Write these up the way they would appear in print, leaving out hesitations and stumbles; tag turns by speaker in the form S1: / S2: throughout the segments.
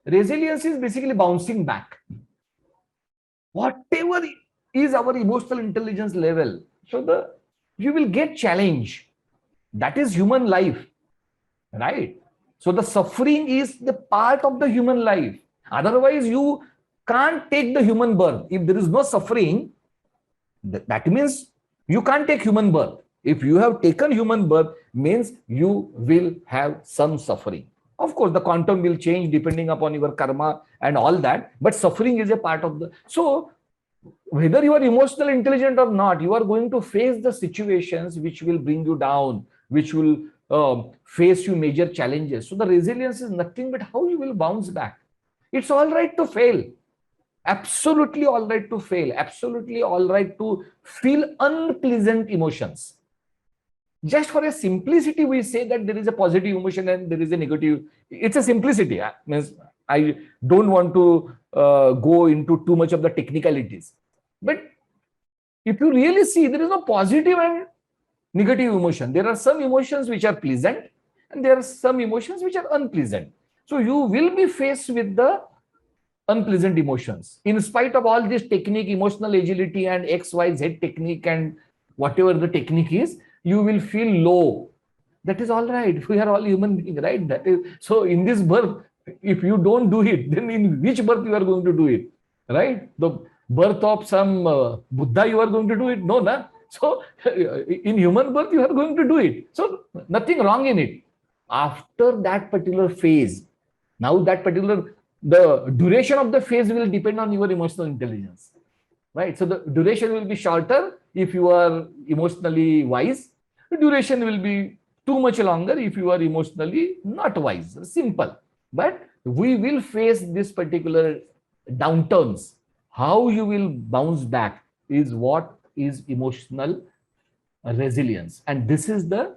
S1: Resilience is basically bouncing back. Whatever is our emotional intelligence level, so you will get challenge. That is human life, right? So the suffering is the part of the human life. Otherwise, you can't take the human birth. If there is no suffering, that means you can't take human birth. If you have taken human birth, means you will have some suffering. Of course, the quantum will change depending upon your karma and all that, but suffering is a part of the. So, whether you are emotional intelligent or not, you are going to face the situations which will bring you down, which will face you major challenges. So, the resilience is nothing but how you will bounce back. It's all right to fail. Absolutely all right to fail. Absolutely all right to feel unpleasant emotions. Just for a simplicity, we say that there is a positive emotion and there is a negative. It's a simplicity. Means I don't want to go into too much of the technicalities. But if you really see, there is no positive and negative emotion. There are some emotions which are pleasant and there are some emotions which are unpleasant. So you will be faced with the unpleasant emotions. In spite of all this technique, emotional agility and XYZ technique and whatever the technique is, you will feel low. That is all right. We are all human beings, right? That is so. In this birth, if you don't do it, then in which birth you are going to do it, right? The birth of some Buddha, you are going to do it? No, na. So in human birth, you are going to do it. So nothing wrong in it. After that particular phase, now that particular the duration of the phase will depend on your emotional intelligence, right? So the duration will be shorter if you are emotionally wise. The duration will be too much longer if you are emotionally not wise. Simple. But we will face this particular downturns. How you will bounce back is what is emotional resilience. And this is the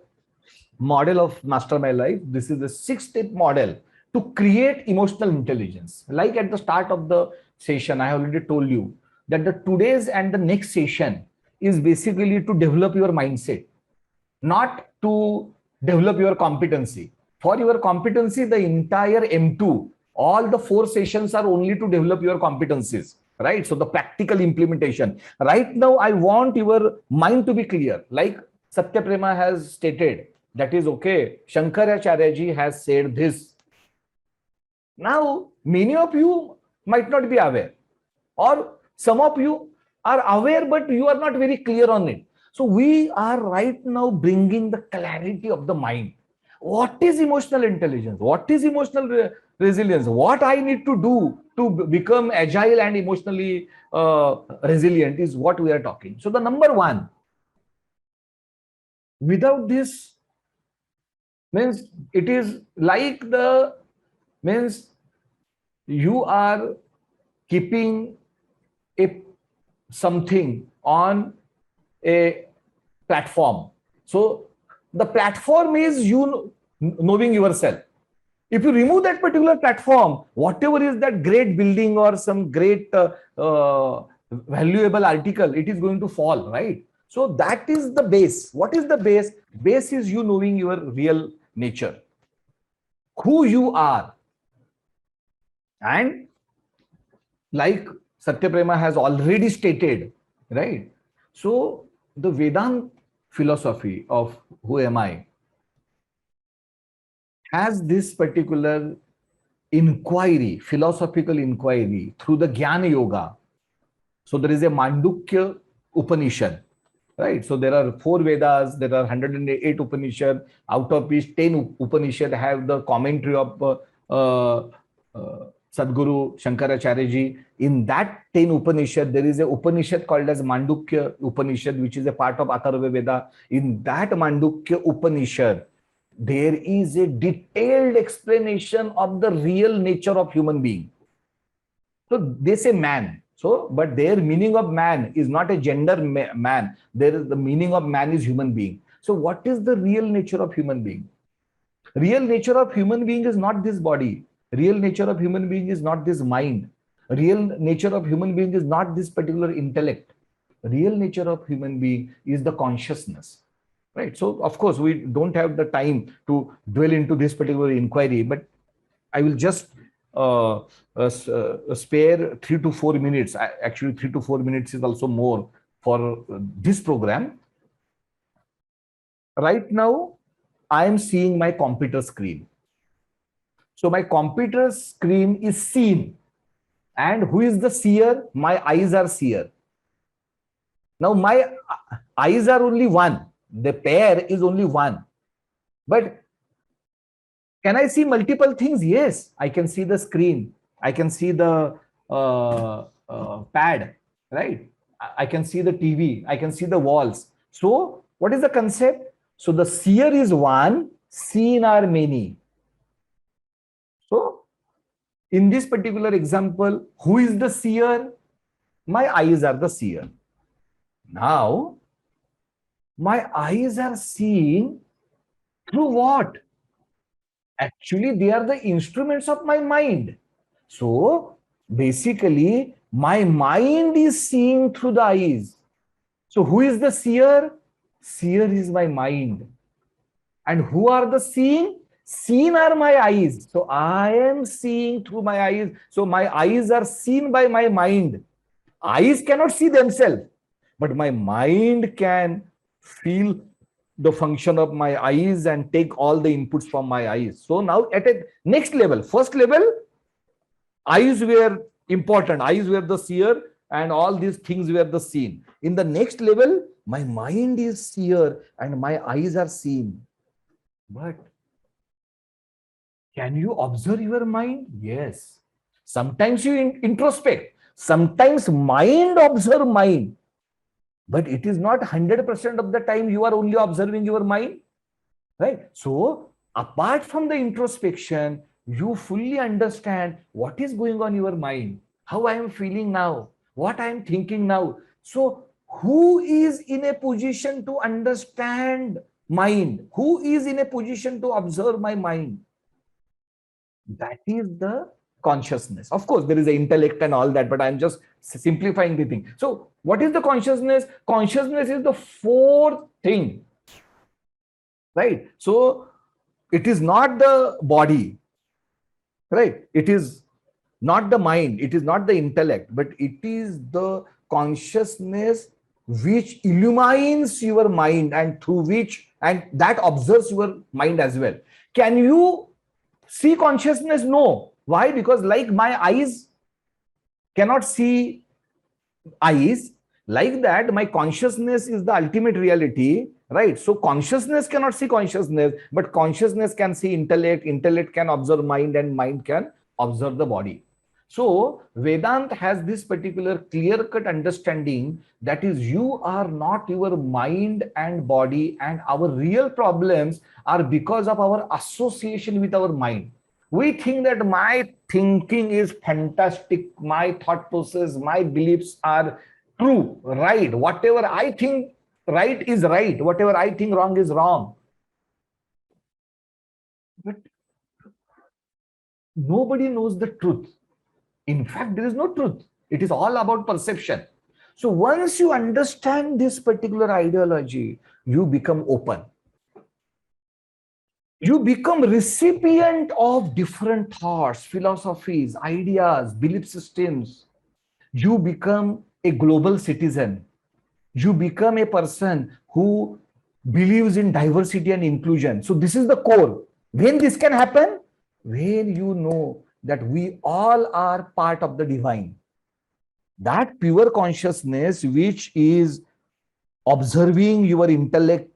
S1: model of Master My Life. This is the 6-step model to create emotional intelligence. Like at the start of the session, I already told you that the today's and the next session is basically to develop your mindset, not to develop your competency. For your competency, the entire M2, all the 4 sessions are only to develop your competencies, right? So the practical implementation. Right now, I want your mind to be clear. Like Satyaprema has stated, that is okay. Shankaracharya ji has said this. Now, many of you might not be aware, or some of you are aware, but you are not very clear on it. So we are right now bringing the clarity of the mind. What is emotional intelligence? What is emotional resilience? What I need to do to become agile and emotionally resilient is what we are talking. So the number one, without this, means it is like the, means you are keeping a something on a platform. So the platform is you knowing yourself. If you remove that particular platform, whatever is that great building or some great valuable article, it is going to fall, right? So that is the base. What is the base? Base is you knowing your real nature, who you are. And like Satyaprema has already stated, right? So the Vedant philosophy of who am I has this particular inquiry, philosophical inquiry through the Jnana Yoga. So there is a Mandukya Upanishad, right? So there are 4 Vedas, there are 108 Upanishad, out of which 10 Upanishad have the commentary of Sadguru Shankaracharya ji. In that 10 Upanishad, there is a Upanishad called as Mandukya Upanishad, which is a part of Atharva Veda. In that Mandukya Upanishad, there is a detailed explanation of the real nature of human being. So they say man. So, but their meaning of man is not a gender man. There is the meaning of man is human being. So what is the real nature of human being? Real nature of human being is not this body. Real nature of human being is not this mind. Real nature of human being is not this particular intellect. Real nature of human being is the consciousness, right? So of course we don't have the time to dwell into this particular inquiry, but I will just spare 3 to 4 minutes. Actually, 3 to 4 minutes is also more for this program. Right now, I am seeing my computer screen. So my computer screen is seen. And who is the seer? My eyes are seer. Now my eyes are only one. The pair is only one. But can I see multiple things? Yes, I can see the screen. I can see the pad, right? I can see the TV. I can see the walls. So what is the concept? So the seer is one, seen are many. So in this particular example, who is the seer? My eyes are the seer. Now, my eyes are seeing through what? Actually, they are the instruments of my mind. So, basically, my mind is seeing through the eyes. So, who is the seer? Seer is my mind. And who are the seen? Seen are my eyes. So, I am seeing through my eyes. So, my eyes are seen by my mind. Eyes cannot see themselves, but my mind can feel the function of my eyes and take all the inputs from my eyes. So now at a next level, first level, eyes were important. Eyes were the seer and all these things were the seen. In the next level, my mind is seer and my eyes are seen. But can you observe your mind? Yes. Sometimes you introspect. Sometimes mind observe mind. But it is not 100% of the time you are only observing your mind, right? So apart from the introspection, you fully understand what is going on in your mind, how I am feeling now, what I am thinking now. So who is in a position to understand mind? Who is in a position to observe my mind? That is the consciousness. Of course, there is the intellect and all that, but I'm just simplifying the thing. So what is the consciousness? Consciousness is the fourth thing, right? So it is not the body, right? It is not the mind, it is not the intellect, but it is the consciousness which illumines your mind and through which, and that observes your mind as well. Can you see consciousness? No. Why? Because like my eyes cannot see eyes, like that my consciousness is the ultimate reality, right? So consciousness cannot see consciousness, but consciousness can see intellect, intellect can observe mind, and mind can observe the body. So Vedant has this particular clear-cut understanding, that is, you are not your mind and body, and our real problems are because of our association with our mind. We think that my thinking is fantastic, my thought process, my beliefs are true, right? Whatever I think right is right, whatever I think wrong is wrong. But nobody knows the truth. In fact, there is no truth. It is all about perception. So once you understand this particular ideology, you become open. You become recipient of different thoughts, philosophies, ideas, belief systems. You become a global citizen. You become a person who believes in diversity and inclusion. So this is the core. When this can happen? When you know that we all are part of the divine. That pure consciousness, which is observing your intellect,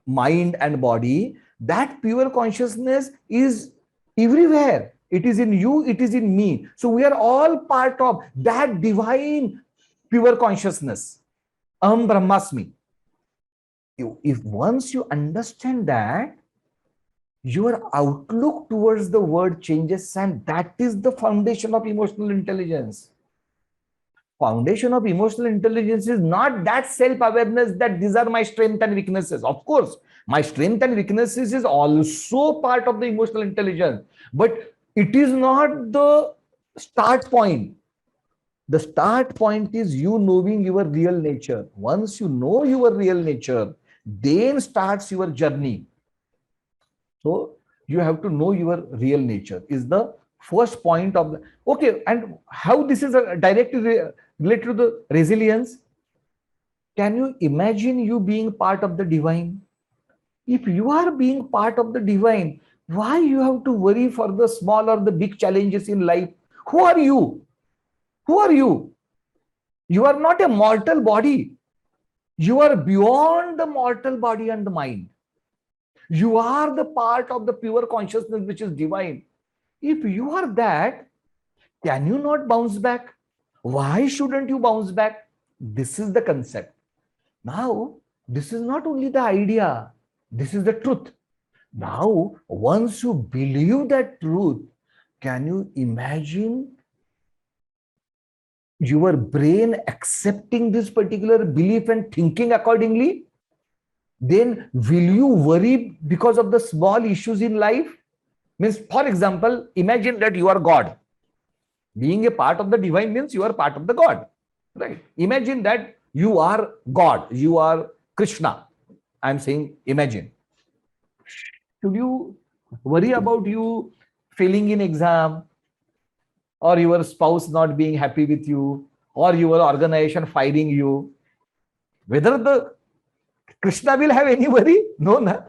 S1: mind, and body, that pure consciousness is everywhere. It is in you, it is in me. So we are all part of that divine pure consciousness. Aham Brahmasmi. If once you understand that, your outlook towards the world changes, and that is the foundation of emotional intelligence. Foundation of emotional intelligence is not that self-awareness that these are my strengths and weaknesses. Of course, my strength and weaknesses is also part of the emotional intelligence, but it is not the start point. The start point is you knowing your real nature. Once you know your real nature, then starts your journey. So you have to know your real nature is the first point of the, okay, and how this is directly related to the resilience. Can you imagine you being part of the divine? If you are being part of the divine, why you have to worry for the small or the big challenges in life? Who are you? Who are you? You are not a mortal body. You are beyond the mortal body and the mind. You are the part of the pure consciousness which is divine. If you are that, can you not bounce back? Why shouldn't you bounce back? This is the concept. Now, this is not only the idea, this is the truth. Now, once you believe that truth, can you imagine your brain accepting this particular belief and thinking accordingly? Then will you worry because of the small issues in life? Means, for example, imagine that you are God. Being a part of the divine means you are part of the God, right? Imagine that you are God, you are Krishna. I'm saying imagine. Should you worry about you failing in exam, or your spouse not being happy with you, or your organization firing you? Whether the Krishna will have any worry? No, na.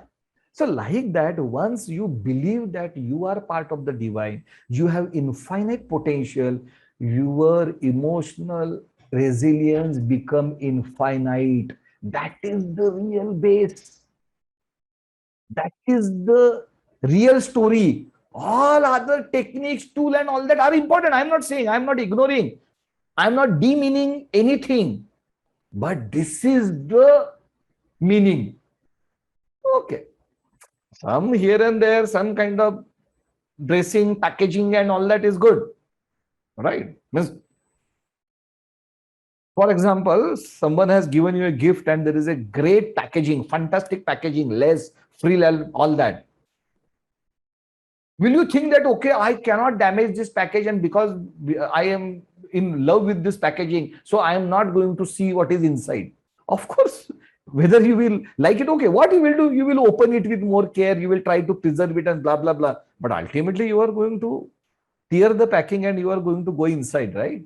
S1: So like that, once you believe that you are part of the divine, you have infinite potential, your emotional resilience become infinite. That is the real base. That is the real story. All other techniques, tool and all that are important. I'm not saying, I'm not ignoring, I'm not demeaning anything. But this is the meaning. Okay. Some here and there, some kind of dressing, packaging and all that is good. Right? Means, for example, someone has given you a gift and there is a great packaging, fantastic packaging, less, free, all that. Will you think that, okay, I cannot damage this package, and because I am in love with this packaging, so I am not going to see what is inside? Of course, whether you will like it, okay, what you will do, you will open it with more care, you will try to preserve it and blah, blah, blah. But ultimately, you are going to tear the packing and you are going to go inside, right?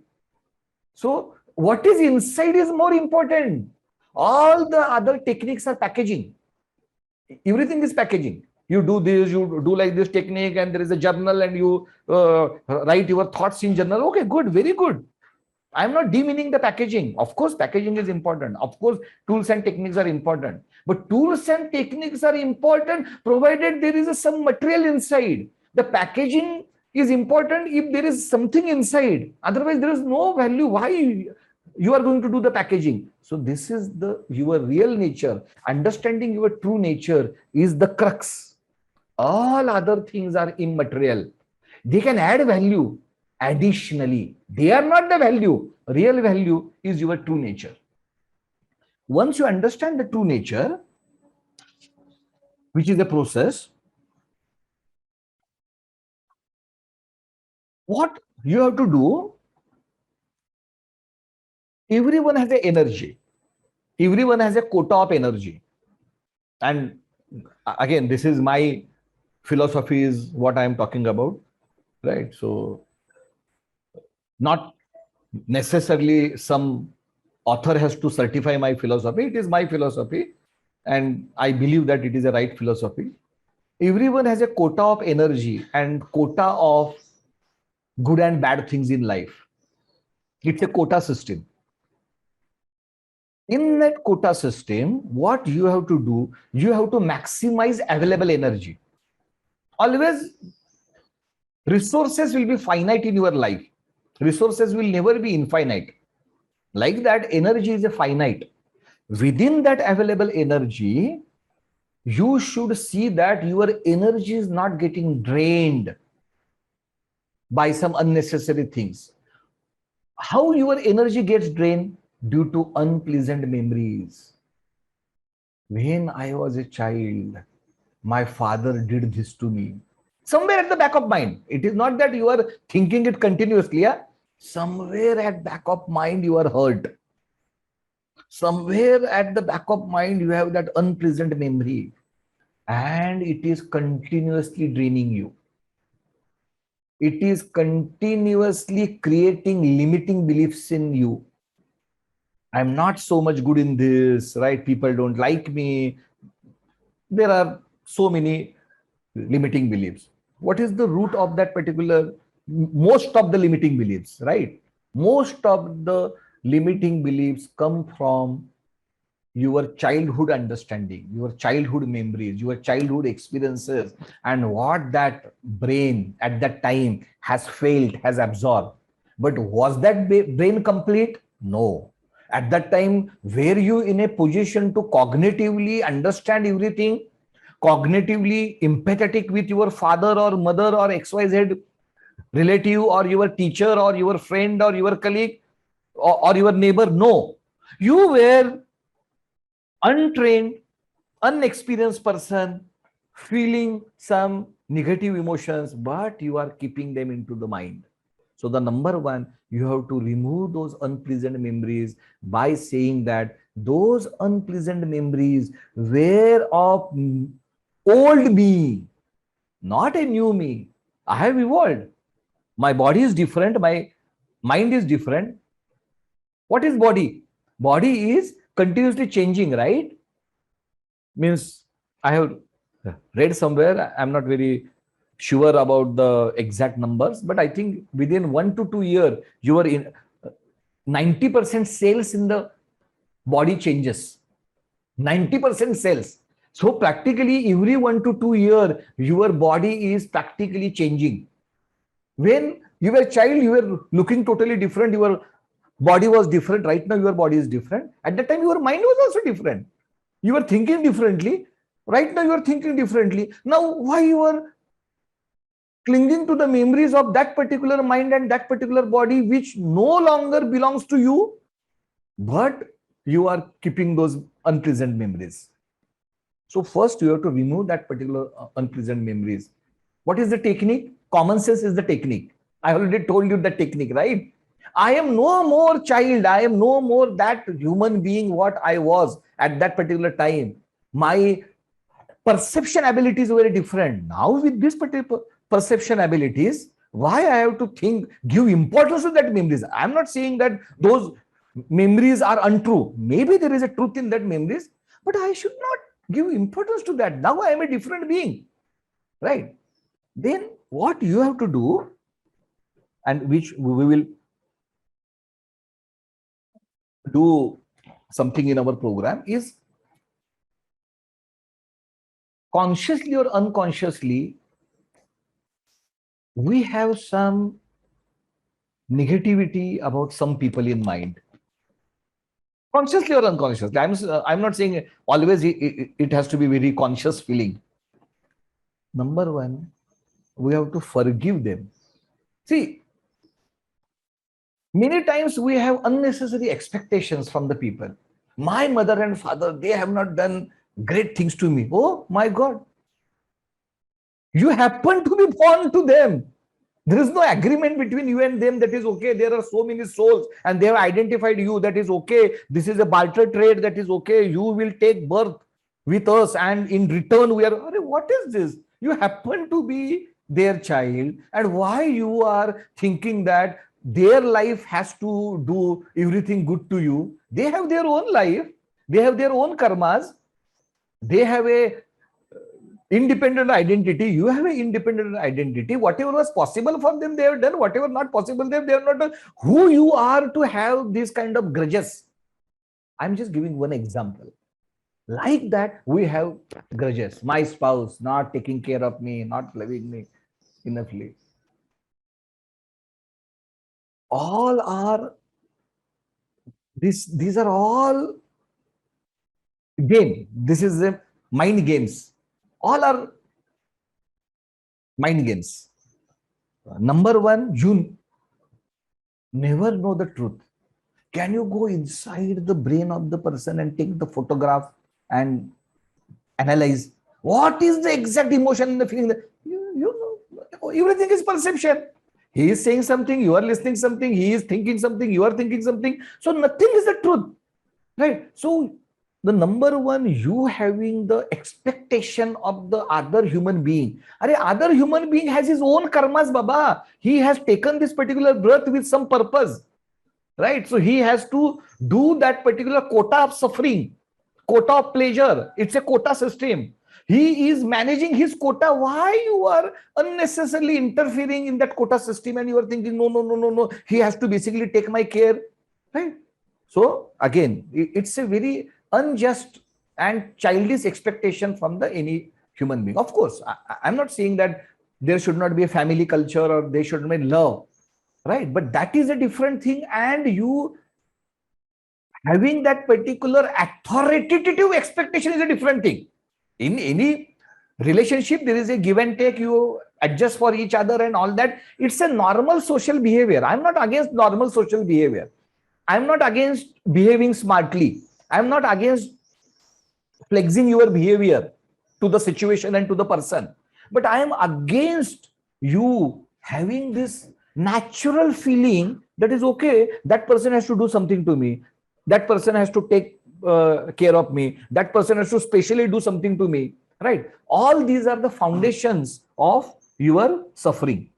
S1: So what is inside is more important. All the other techniques are packaging. Everything is packaging. You do this, you do like this technique, and there is a journal, and you write your thoughts in journal. Okay, good, very good. I'm not demeaning the packaging. Of course, packaging is important. Of course, tools and techniques are important. But tools and techniques are important provided there is some material inside. The packaging is important if there is something inside. Otherwise, there is no value. Why you are going to do the packaging? So this is your real nature. Understanding your true nature is the crux. All other things are immaterial. They can add value. Additionally, they are not the value. Real value is your true nature. Once you understand the true nature, which is the process, what you have to do, everyone has an energy. Everyone has a quota of energy. And again, this is my philosophy, is what I am talking about, right? So not necessarily some author has to certify my philosophy. It is my philosophy, and I believe that it is a right philosophy. Everyone has a quota of energy and quota of good and bad things in life. It's a quota system. In that quota system, what you have to do, you have to maximize available energy. Always, resources will be finite in your life. Resources will never be infinite. Like that, energy is a finite. Within that available energy, you should see that your energy is not getting drained by some unnecessary things. How your energy gets drained? Due to unpleasant memories. When I was a child, my father did this to me. Somewhere at the back of mind. It is not that you are thinking it continuously. Yeah? Somewhere at back of mind, you are hurt. Somewhere at the back of mind, you have that unpleasant memory. And it is continuously draining you. it is continuously creating limiting beliefs in you. I'm not so much good in this, right? People don't like me. There are so many limiting beliefs. What is the root of that particular, most of the limiting beliefs, right? Most of the limiting beliefs come from your childhood understanding, your childhood memories, your childhood experiences, and what that brain at that time has failed, has absorbed. But was that brain complete? No. At that time, were you in a position to cognitively understand everything, cognitively empathetic with your father or mother or XYZ relative or your teacher or your friend or your colleague or your neighbor? No. You were untrained, unexperienced person feeling some negative emotions, but you are keeping them into the mind. So the number one, you have to remove those unpleasant memories by saying that those unpleasant memories were of old me, not a new me. I have evolved. My body is different. My mind is different. What is body? Body is continuously changing, right? Means I have read somewhere, I'm not very sure about the exact numbers, but I think within 1 to 2 years, you are in 90% cells in the body changes. 90% cells. So practically every 1 to 2 years, your body is practically changing. When you were a child, you were looking totally different. Your body was different. Right now, your body is different. At that time, your mind was also different. You were thinking differently. Right now, you are thinking differently. Now, why you are clinging to the memories of that particular mind and that particular body, which no longer belongs to you, but you are keeping those unpleasant memories. So first, you have to remove that particular unpleasant memories. What is the technique? Common sense is the technique. I already told you the technique, right? I am no more child. I am no more that human being what I was at that particular time. My perception abilities were different. Now with this particular perception abilities, why I have to think, give importance to that memories? I'm not saying that those memories are untrue. Maybe there is a truth in that memories, but I should not give importance to that. Now I am a different being, right? Then what you have to do, and which we will do something in our program, is consciously or unconsciously, we have some negativity about some people in mind, consciously or unconsciously. I'm not saying always it has to be very conscious feeling. Number one, we have to forgive them. See, many times we have unnecessary expectations from the people. My mother and father, they have not done great things to me. Oh my God. You happen to be born to them. There is no agreement between you and them that is okay. There are so many souls and they have identified you that is okay. This is a barter trade that is okay. You will take birth with us and in return we are, what is this? You happen to be their child, and why you are thinking that their life has to do everything good to you? They have their own life. They have their own karmas. They have a independent identity. You have an independent identity. Whatever was possible for them, they have done. Whatever not possible, they have not done. Who you are to have this kind of grudges? I'm just giving one example. Like that, we have grudges. My spouse not taking care of me, not loving me enoughly. All are these are all game. This is a mind games. All are mind games. Number one, you never know the truth. Can you go inside the brain of the person and take the photograph and analyze what is the exact emotion and the feeling? That you know, everything is perception. He is saying something, you are listening something, he is thinking something, you are thinking something. So nothing is the truth, right? So The number one, you having the expectation of the other human being. Other human being has his own karmas, Baba. He has taken this particular birth with some purpose, right? So he has to do that particular quota of suffering, quota of pleasure. It's a quota system. He is managing his quota. Why you are unnecessarily interfering in that quota system and you are thinking, no, no, no, no, no. He has to basically take my care, right? So again, it's a very unjust and childish expectation from the any human being. Of course, I'm not saying that there should not be a family culture or they should be love, right? But that is a different thing, and you having that particular authoritative expectation is a different thing. In any relationship, there is a give and take, you adjust for each other and all that. It's a normal social behavior. I'm not against normal social behavior. I'm not against behaving smartly. I'm not against flexing your behavior to the situation and to the person. But I am against you having this natural feeling that is okay, that person has to do something to me. That person has to take care of me. That person has to specially do something to me, right? All these are the foundations of your suffering.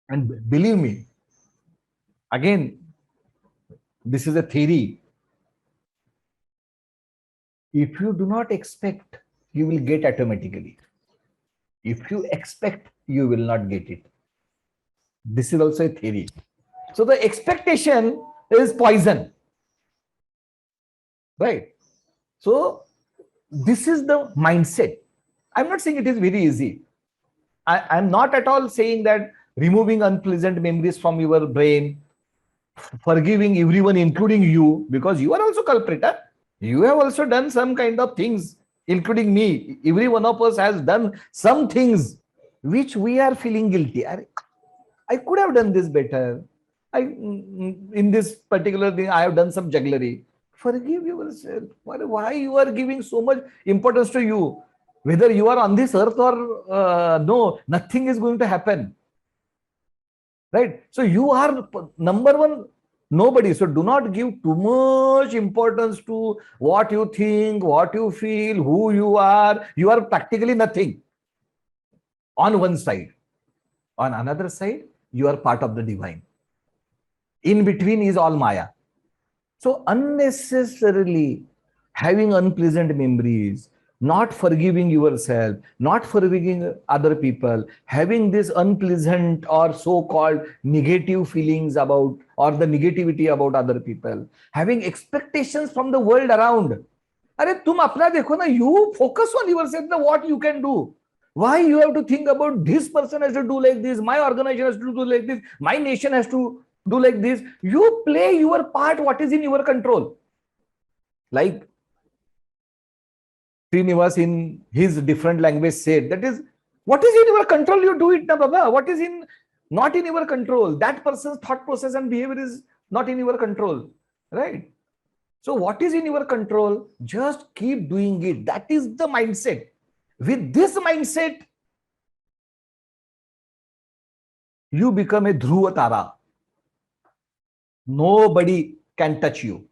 S1: And believe me, again, this is a theory. If you do not expect, you will get automatically. If you expect, you will not get it. This is also a theory. So the expectation is poison, right? So this is the mindset. I'm not saying it is very easy. I'm not at all saying that removing unpleasant memories from your brain, forgiving everyone, including you, because you are also culprit. Huh? You have also done some kind of things, including me. Every one of us has done some things which we are feeling guilty. I could have done this better. In this particular thing, I have done some jugglery. Forgive yourself. Why you are giving so much importance to you? Whether you are on this earth or no, nothing is going to happen. Right? So you are number one, nobody. So do not give too much importance to what you think, what you feel, who you are. You are practically nothing on one side. On another side, you are part of the divine. In between is all Maya. So unnecessarily having unpleasant memories, not forgiving yourself, not forgiving other people, having this unpleasant or so-called negative feelings about or the negativity about other people, having expectations from the world around. अरे तुम अपना देखो ना, you focus on yourself, na what you can do. Why you have to think about this person has to do like this, my organization has to do like this, my nation has to do like this. You play your part, what is in your control. Like Srinivas in his different language said, that is, what is in your control, you do it na Baba. What is in not in your control? That person's thought process and behavior is not in your control, right? So what is in your control? Just keep doing it. That is the mindset. With this mindset, you become a Dhruva Tara. Nobody can touch you.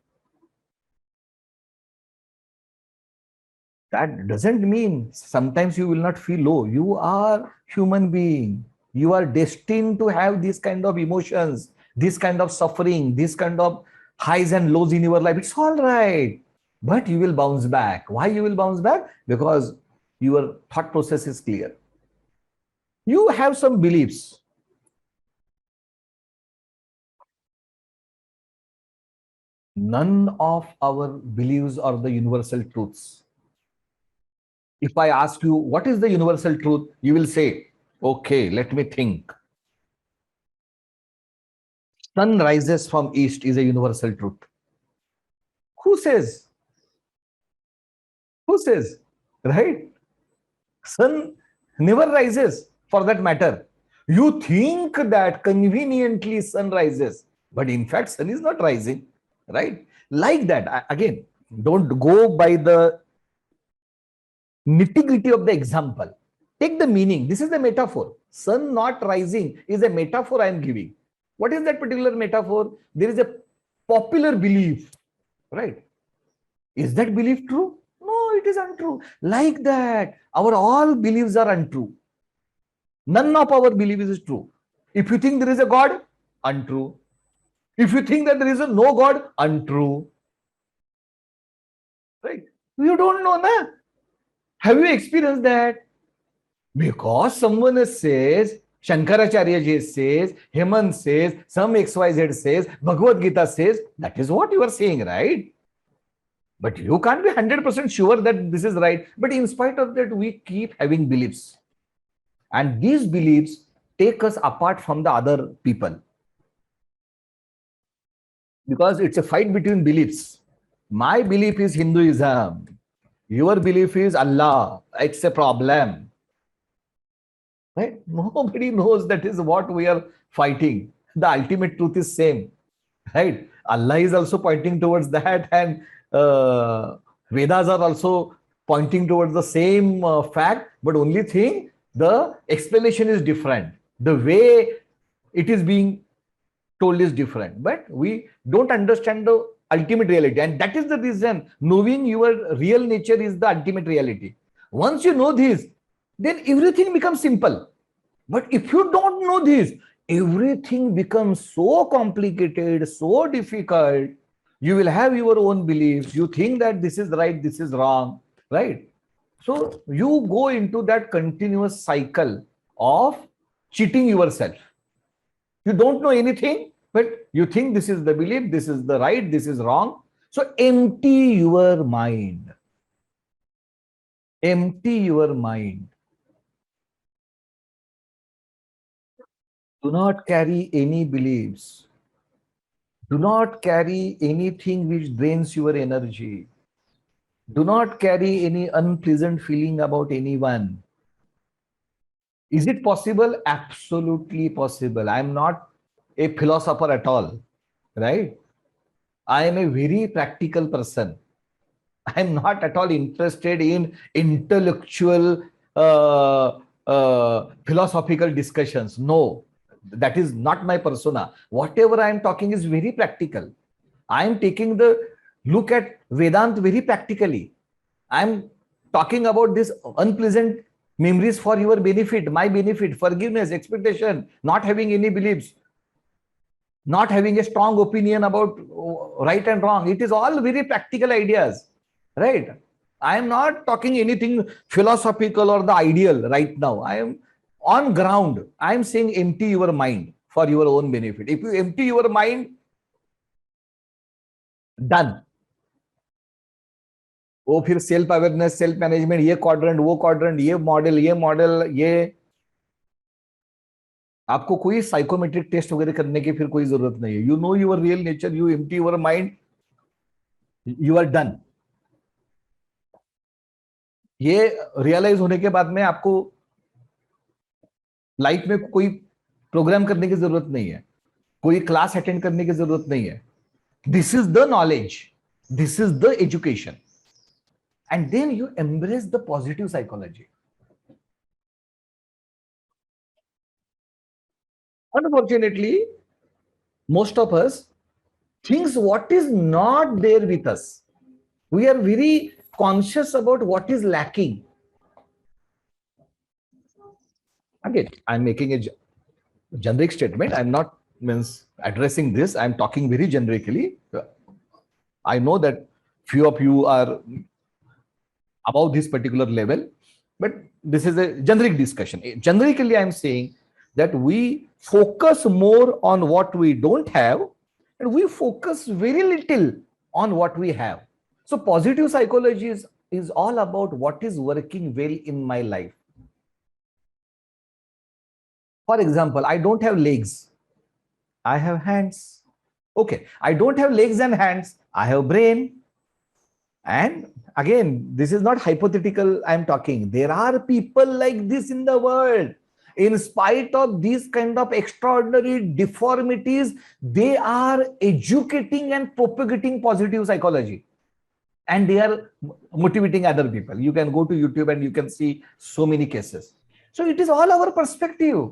S1: That doesn't mean sometimes you will not feel low. You are human being. You are destined to have this kind of emotions, this kind of suffering, this kind of highs and lows in your life. It's all right. But you will bounce back. Why you will bounce back? Because your thought process is clear. You have some beliefs. None of our beliefs are the universal truths. If I ask you, what is the universal truth? You will say, okay, let me think. Sun rises from east is a universal truth. Who says? Who says? Right? Sun never rises for that matter. You think that conveniently sun rises, but in fact, sun is not rising, right? Like that. Again, don't go by the nitty-gritty of the example. Take the meaning. This is the metaphor. Sun not rising is a metaphor I am giving. What is that particular metaphor? There is a popular belief right? Is that belief true? No, it is untrue. Like that, our all beliefs are untrue. None of our belief is true. If you think there is a God, untrue. If you think that there is a no God, untrue. Right? You don't know, na? Have you experienced that? Because someone says, Shankaracharya ji says, Hemant says, some XYZ says, Bhagavad Gita says, that is what you are saying, right? But you can't be 100% sure that this is right. But in spite of that, we keep having beliefs. And these beliefs take us apart from the other people. Because it's a fight between beliefs. My belief is Hinduism. Your belief is Allah. It's a problem. Right? Nobody knows that is what we are fighting. The ultimate truth is same. Right? Allah is also pointing towards that, and Vedas are also pointing towards the same fact, but only thing, the explanation is different. The way it is being told is different, but we don't understand the ultimate reality. And that is the reason knowing your real nature is the ultimate reality. Once you know this, then everything becomes simple. But if you don't know this, everything becomes so complicated, so difficult. You will have your own beliefs. You think that this is right, this is wrong, right? So you go into that continuous cycle of cheating yourself. You don't know anything, but you think this is the belief, this is the right, this is wrong. So empty your mind. Empty your mind. Do not carry any beliefs. Do not carry anything which drains your energy. Do not carry any unpleasant feeling about anyone. Is it possible? Absolutely possible. I am not a philosopher at all, right? I am a very practical person. I am not at all interested in intellectual, philosophical discussions. No, that is not my persona. Whatever I am talking is very practical. I am taking the look at Vedant very practically. I am talking about this unpleasant memories for your benefit, my benefit, forgiveness, expectation, not having any beliefs, not having a strong opinion about right and wrong. It is all very practical ideas, right? I am not talking anything philosophical or the ideal right now. I am on ground. I am saying empty your mind for your own benefit. If you empty your mind, done. वो फिर self awareness, self management, ये quadrant, वो quadrant, ये model, ये आपको कोई psychometric test वगैरह करने की फिर कोई जरूरत नहीं है. You know your real nature, you empty your mind, you are done. ये रियलाइज होने के बाद में आपको लाइफ में कोई प्रोग्राम करने की जरूरत नहीं है, कोई क्लास अटेंड करने की जरूरत नहीं है. This is the knowledge, this is the education. And then you embrace the positive psychology. Unfortunately, most of us thinks what is not there with us. We are very conscious about what is lacking. Again, I'm making a generic statement. I'm not addressing this. I'm talking very generically. I know that few of you are above this particular level, but this is a generic discussion. Generically, I'm saying that we focus more on what we don't have, and we focus very little on what we have. So positive psychology is all about what is working well in my life. For example, I don't have legs, I have hands. Okay, I don't have legs and hands, I have brain. And again, this is not hypothetical, I'm talking. There are people like this in the world. In spite of these kind of extraordinary deformities, they are educating and propagating positive psychology. And they are motivating other people. You can go to YouTube and you can see so many cases. So it is all our perspective.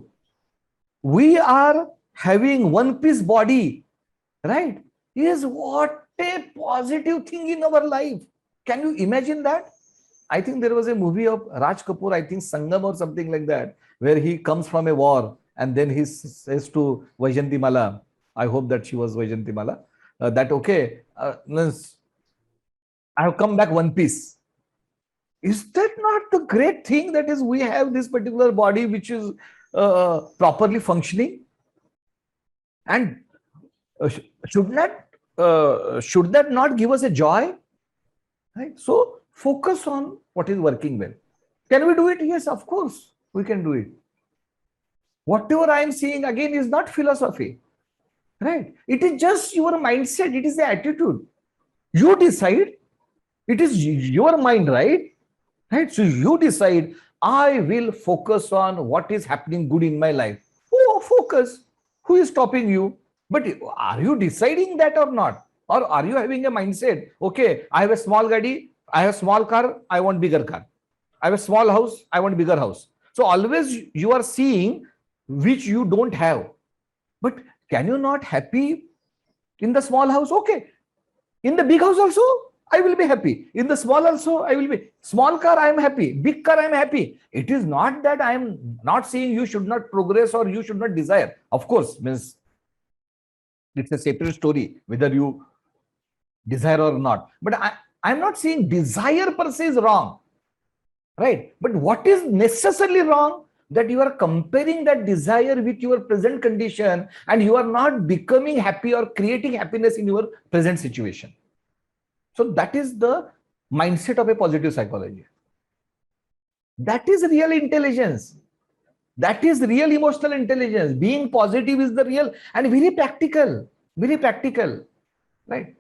S1: We are having one piece body, right? Is what a positive thing in our life. Can you imagine that? I think there was a movie of Raj Kapoor, I think Sangam or something like that, where he comes from a war and then he says to Vaijanti Mala, I hope that she was Vaijanti Mala, that okay, I have come back one piece. Is that not the great thing that is we have this particular body which is properly functioning? And should that not give us a joy? Right? So focus on what is working well. Can we do it? Yes, of course, we can do it. Whatever I am saying again is not philosophy, right? It is just your mindset. It is the attitude. You decide. It is your mind, right? Right. So you decide. I will focus on what is happening good in my life. Oh, focus. Who is stopping you? But are you deciding that or not? Or are you having a mindset? Okay, I have a small gadi. I have a small car. I want bigger car. I have a small house. I want bigger house. So always you are seeing which you don't have. But can you not happy in the small house? Okay. In the big house also, I will be happy. In the small also, I will be. Small car, I am happy. Big car, I am happy. It is not that I am not saying you should not progress or you should not desire. Of course, means it's a separate story, whether you desire or not. But I'm not saying desire per se is wrong. Right? But what is necessarily wrong? That you are comparing that desire with your present condition and you are not becoming happy or creating happiness in your present situation. So that is the mindset of a positive psychology. That is real intelligence. That is real emotional intelligence. Being positive is the real and very practical. Very practical. Right?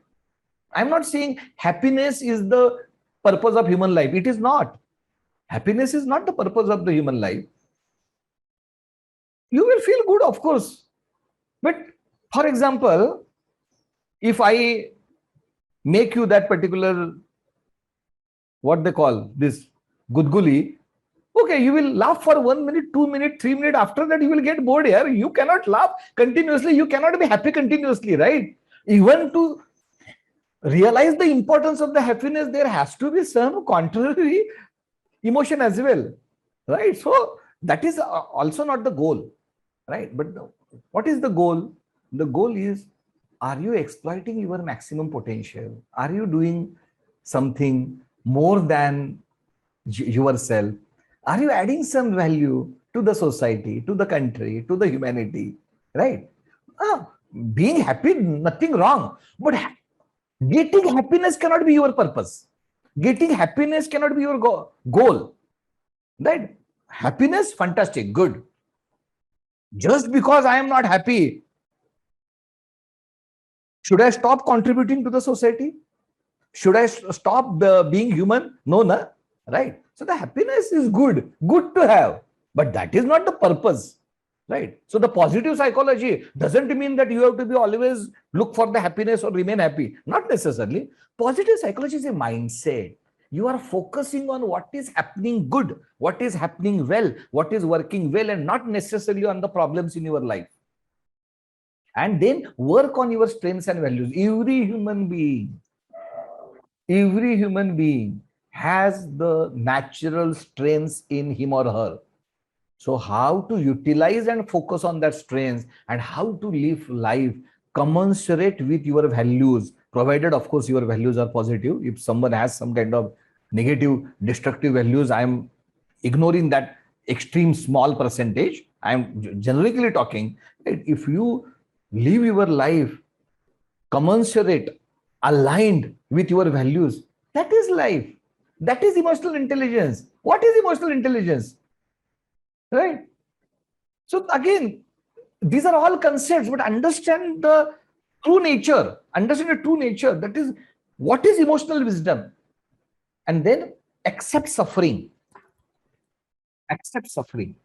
S1: I'm not saying happiness is the purpose of human life. It is not. Happiness is not the purpose of the human life. You will feel good, of course. But for example, if I make you that particular, what they call this, gudguli, okay, you will laugh for 1 minute, 2 minutes, 3 minutes. After that, you will get bored here. You cannot laugh continuously. You cannot be happy continuously, right? Even to realize the importance of the happiness, there has to be some contrary emotion as well, right? So that is also not the goal, right? But what is the goal? The goal is, are you exploiting your maximum potential? Are you doing something more than yourself? Are you adding some value to the society, to the country, to the humanity, right? Being happy, nothing wrong. But getting happiness cannot be your purpose. Getting happiness cannot be your goal, right? Happiness, fantastic, good. Just because I am not happy, should I stop contributing to the society? Should I stop being human? No, no, right? So the happiness is good to have, but that is not the purpose, right? So the positive psychology doesn't mean that you have to be always look for the happiness or remain happy. Not necessarily. Positive psychology is a mindset. You are focusing on what is happening good, what is happening well, what is working well, and not necessarily on the problems in your life. And then work on your strengths and values. Every human being has the natural strengths in him or her. So how to utilize and focus on that strengths and how to live life commensurate with your values, provided of course your values are positive. If someone has some kind of negative, destructive values, I am ignoring that extreme small percentage. I am generically talking. If you live your life commensurate, aligned with your values, that is life. That is emotional intelligence. What is emotional intelligence? Right? So again, these are all concepts, but understand the true nature. Understand the true nature. That is, what is emotional wisdom? And then accept suffering. Accept suffering.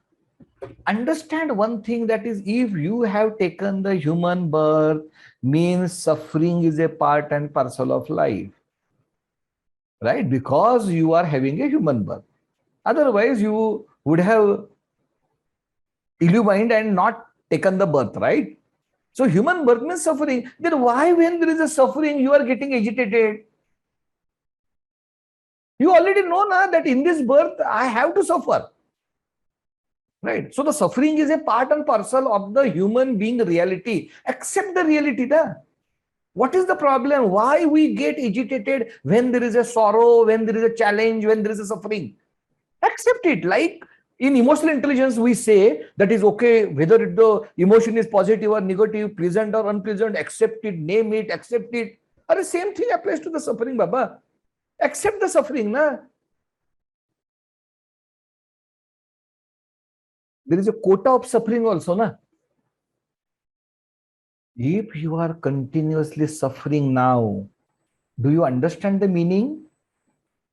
S1: Understand one thing, that is, if you have taken the human birth, means suffering is a part and parcel of life, right? Because you are having a human birth. Otherwise, you would have illumined and not taken the birth, right? So human birth means suffering. Then why when there is a suffering, you are getting agitated? You already know now that in this birth, I have to suffer. Right? So the suffering is a part and parcel of the human being reality. Accept the reality there. What is the problem? Why we get agitated when there is a sorrow, when there is a challenge, when there is a suffering? Accept it. Like in emotional intelligence, we say that is okay, whether the emotion is positive or negative, pleasant or unpleasant, accept it, name it, accept it. Or the same thing applies to the suffering, Baba. Accept the suffering, na? There is a quota of suffering also, na? If you are continuously suffering now, do you understand the meaning?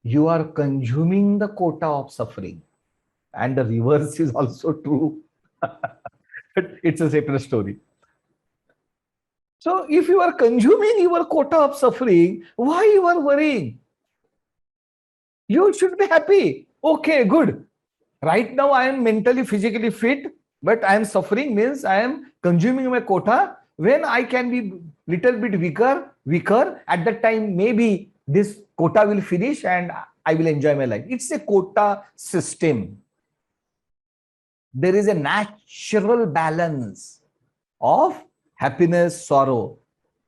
S1: You are consuming the quota of suffering. And the reverse is also true. But it's a separate story. So if you are consuming your quota of suffering, why you are worrying? You should be happy. Okay, good. Right now I am mentally, physically fit, but I am suffering means I am consuming my quota. When I can be little bit weaker, at that time maybe this quota will finish and I will enjoy my life. It's a quota system. There is a natural balance of happiness, sorrow,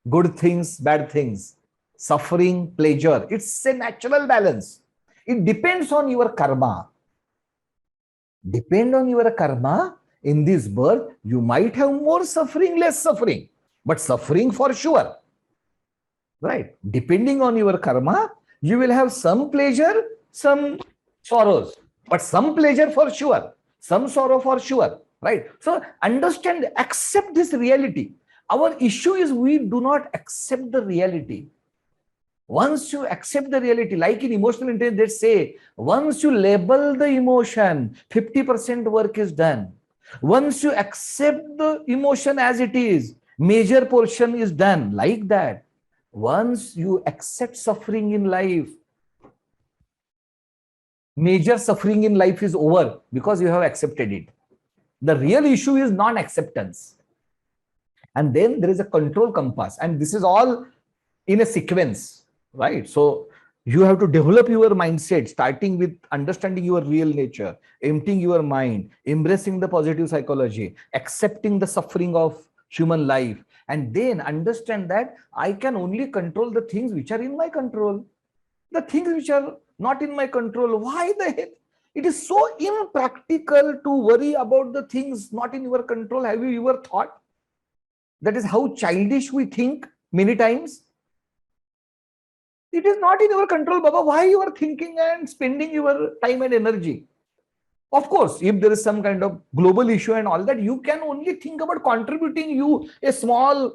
S1: good things, bad things, suffering, pleasure. It's a natural balance. It depends on your karma. Depend on your karma. In this birth, you might have more suffering, less suffering, but suffering for sure. Right? Depending on your karma, you will have some pleasure, some sorrows, but some pleasure for sure, some sorrow for sure. Right? So understand, accept this reality. Our issue is we do not accept the reality. Once you accept the reality, like in emotional intelligence, they say, once you label the emotion, 50% work is done. Once you accept the emotion as it is, major portion is done. Like that. Once you accept suffering in life, major suffering in life is over because you have accepted it. The real issue is non-acceptance. And then there is a control compass. And this is all in a sequence, right? So you have to develop your mindset, starting with understanding your real nature, emptying your mind, embracing the positive psychology, accepting the suffering of human life, and then understand that I can only control the things which are in my control. The things which are not in my control, why the heck? It is so impractical to worry about the things not in your control. Have you ever thought? That is how childish we think many times. It is not in your control, Baba. Why you are thinking and spending your time and energy? Of course, if there is some kind of global issue and all that, you can only think about contributing you a small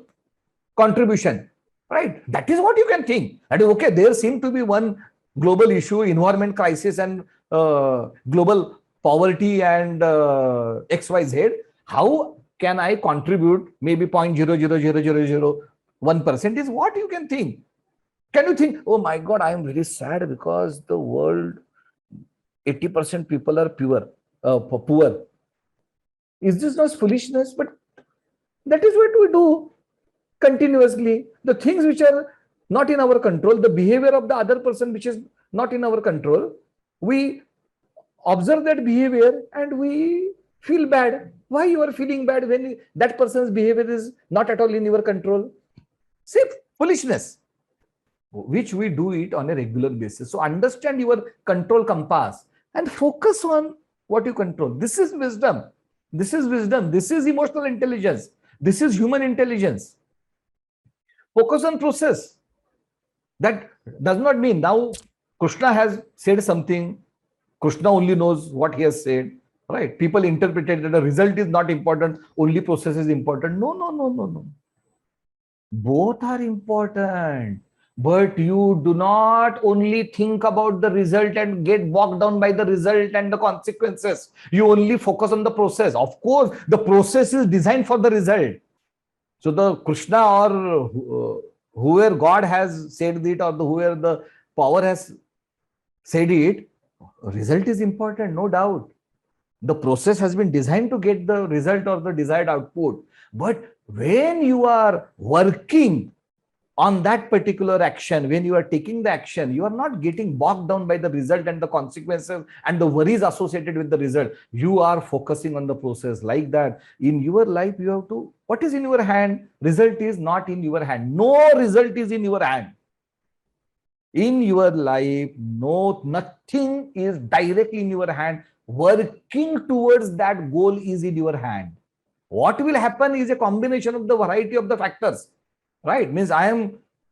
S1: contribution, right? That is what you can think. That is okay. There seem to be one global issue, environment crisis and global poverty and XYZ. How can I contribute maybe 0.0000001% is what you can think. Can you think, oh my God, I am very sad because the world, 80% people are poor. Is this not foolishness? But that is what we do continuously. The things which are not in our control, the behavior of the other person which is not in our control, we observe that behavior and we feel bad. Why you are feeling bad when that person's behavior is not at all in your control? See, foolishness, which we do it on a regular basis. So understand your control compass and focus on what you control. This is wisdom. This is wisdom. This is emotional intelligence. This is human intelligence. Focus on process. That does not mean now Krishna has said something. Krishna only knows what he has said. Right? People interpreted that the result is not important, only process is important. No, no, no, no, no. Both are important. But you do not only think about the result and get bogged down by the result and the consequences. You only focus on the process. Of course, the process is designed for the result. So the Krishna or whoever God has said it or whoever the power has said it, result is important, no doubt. The process has been designed to get the result or the desired output. But when you are working on that particular action, when you are taking the action, you are not getting bogged down by the result and the consequences and the worries associated with the result. You are focusing on the process. Like that, in your life, you have to, what is in your hand? Result is not in your hand. No result is in your hand. In your life, nothing is directly in your hand. Working towards that goal is in your hand. What will happen is a combination of the variety of the factors, right? Means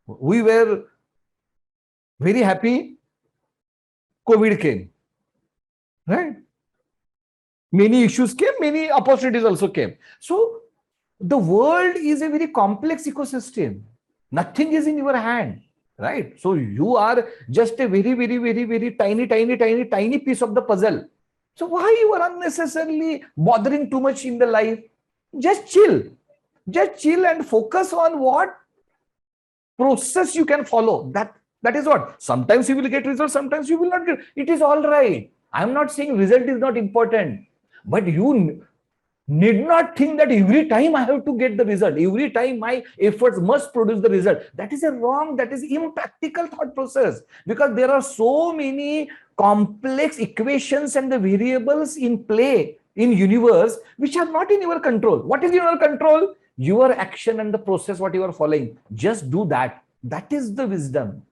S1: we were very happy, COVID came, right? Many issues came, many opportunities also came. So the world is a very complex ecosystem. Nothing is in your hand, right? So you are just a very tiny piece of the puzzle. So why you are unnecessarily bothering too much in the life? Just chill. Just chill and focus on what process you can follow. That is what. Sometimes you will get results, sometimes you will not get. It is all right. I'm not saying result is not important, but you need not think that every time I have to get the result, every time my efforts must produce the result. That is a wrong, that is impractical thought process, because there are so many complex equations and the variables in play in universe which are not in your control. What is in your control? Your action and the process what you are following. Just do that. That is the wisdom.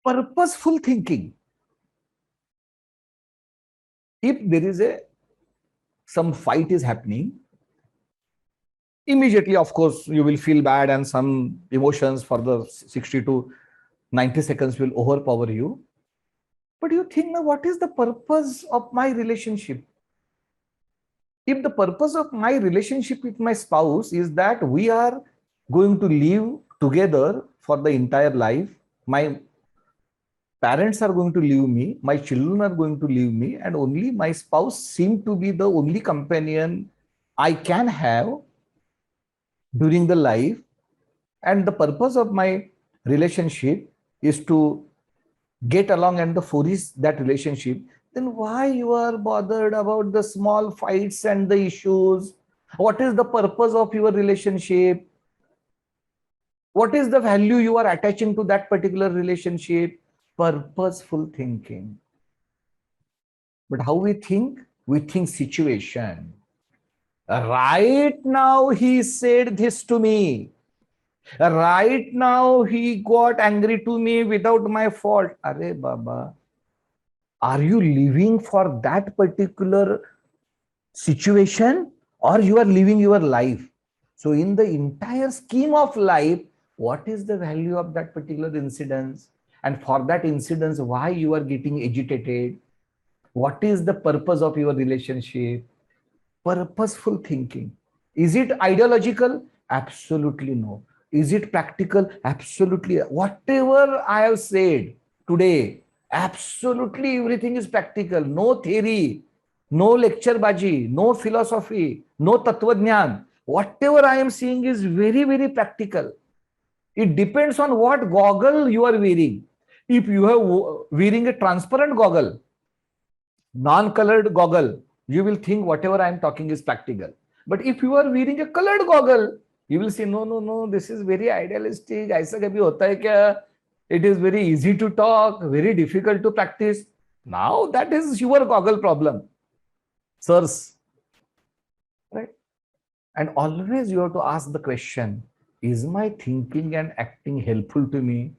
S1: Purposeful thinking. If there is some fight is happening, immediately, of course, you will feel bad and some emotions for the 60 to 90 seconds will overpower you. But you think, now, what is the purpose of my relationship? If the purpose of my relationship with my spouse is that we are going to live together for the entire life, my parents are going to leave me, my children are going to leave me, and only my spouse seems to be the only companion I can have during the life, and the purpose of my relationship is to get along and to flourish that relationship, then why you are bothered about the small fights and the issues? What is the purpose of your relationship? What is the value you are attaching to that particular relationship? Purposeful thinking. But how we think? We think situation. Right now he said this to me. Right now he got angry to me without my fault. Arey Baba, are you living for that particular situation or you are living your life? So in the entire scheme of life, what is the value of that particular incident? And for that incident, why you are getting agitated? What is the purpose of your relationship? Purposeful thinking. Is it ideological? Absolutely no. Is it practical? Absolutely. Whatever I have said today, absolutely everything is practical. No theory, no lecture baji, no philosophy, no tattvajnan. Whatever I am saying is very practical. It depends on what goggle you are wearing. If you are wearing a transparent goggle, non-colored goggle, you will think whatever I am talking is practical. But if you are wearing a colored goggle, you will say, no, this is very idealistic. Aisa kabhi hota hai kya? It is very easy to talk, very difficult to practice. Now that is your goggle problem, sirs. Right? And always you have to ask the question, is my thinking and acting helpful to me?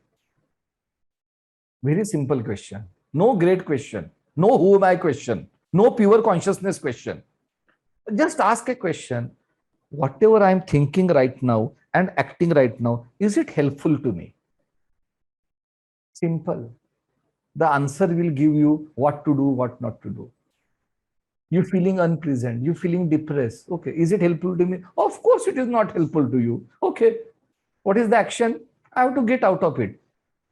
S1: Very simple question. No great question. No who am I question. No pure consciousness question. Just ask a question. Whatever I'm thinking right now and acting right now, is it helpful to me? Simple. The answer will give you what to do, what not to do. You're feeling unpleasant. You're feeling depressed. Okay. Is it helpful to me? Of course, it is not helpful to you. Okay. What is the action? I have to get out of it.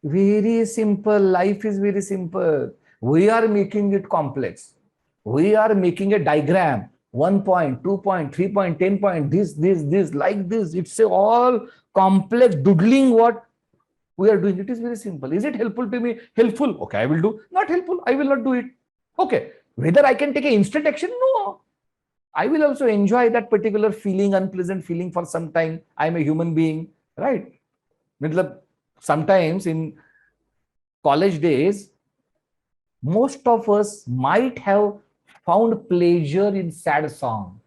S1: Very simple. Life is very simple. We are making it complex. We are making a diagram. 1 point, 2 point, 3 point, 10 point, this, like this. It's a all complex doodling what we are doing. It is very simple. Is it helpful to me? Helpful. Okay, I will do. Not helpful. I will not do it. Okay. Whether I can take an instant action? No. I will also enjoy that particular feeling, unpleasant feeling for some time. I'm a human being, right? Matlab, sometimes in college days, most of us might have found pleasure in sad song.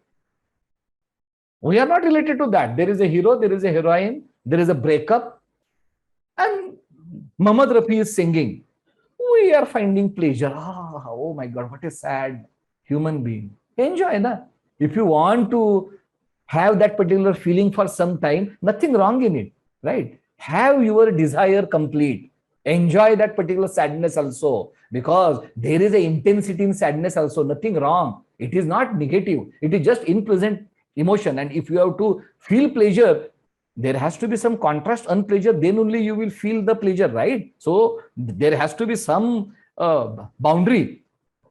S1: We are not related to that. There is a hero, there is a heroine, there is a breakup, and Muhammad Rafi is singing. We are finding pleasure. Ah, oh my God, what a sad human being. Enjoy, na? If you want to have that particular feeling for some time, nothing wrong in it, right? Have your desire complete. Enjoy that particular sadness also, because there is a intensity in sadness also. Nothing wrong. It is not negative. It is just unpleasant emotion. And if you have to feel pleasure, there has to be some contrast, unpleasure, then only you will feel the pleasure, right? So there has to be some boundary.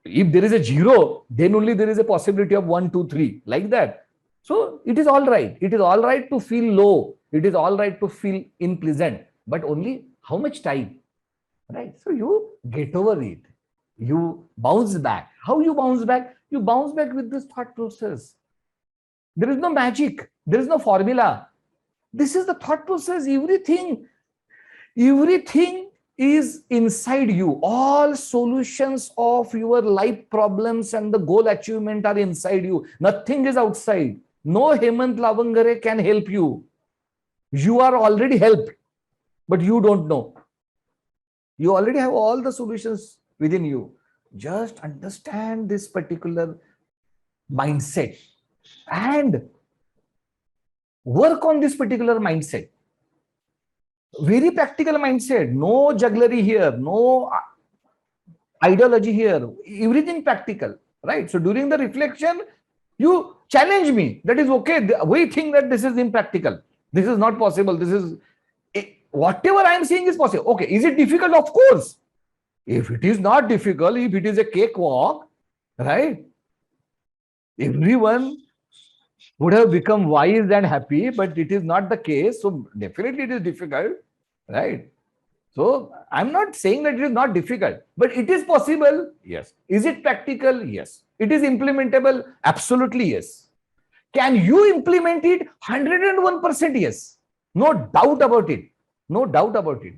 S1: If there is a zero, then only there is a possibility of 1, 2, 3, like that. So it is all right. It is all right to feel low. It is all right to feel unpleasant, but only how much time, right? So you get over it. You bounce back. How you bounce back? You bounce back with this thought process. There is no magic. There is no formula. This is the thought process. Everything is inside you. All solutions of your life problems and the goal achievement are inside you. Nothing is outside. No Hemant Lavangare can help you. You are already helped, but you don't know. You already have all the solutions within you. Just understand this particular mindset and work on this particular mindset. Very practical mindset. No jugglery here. No ideology here. Everything practical, right? So during the reflection, you challenge me. That is okay. We think that this is impractical. This is not possible. This is whatever I am saying is possible. Okay. Is it difficult? Of course. If it is not difficult, if it is a cakewalk, right? Everyone would have become wise and happy, but it is not the case. So definitely it is difficult, right? So I'm not saying that it is not difficult, but it is possible. Yes. Is it practical? Yes. It is implementable? Absolutely yes. Can you implement it? 101% yes. No doubt about it. No doubt about it.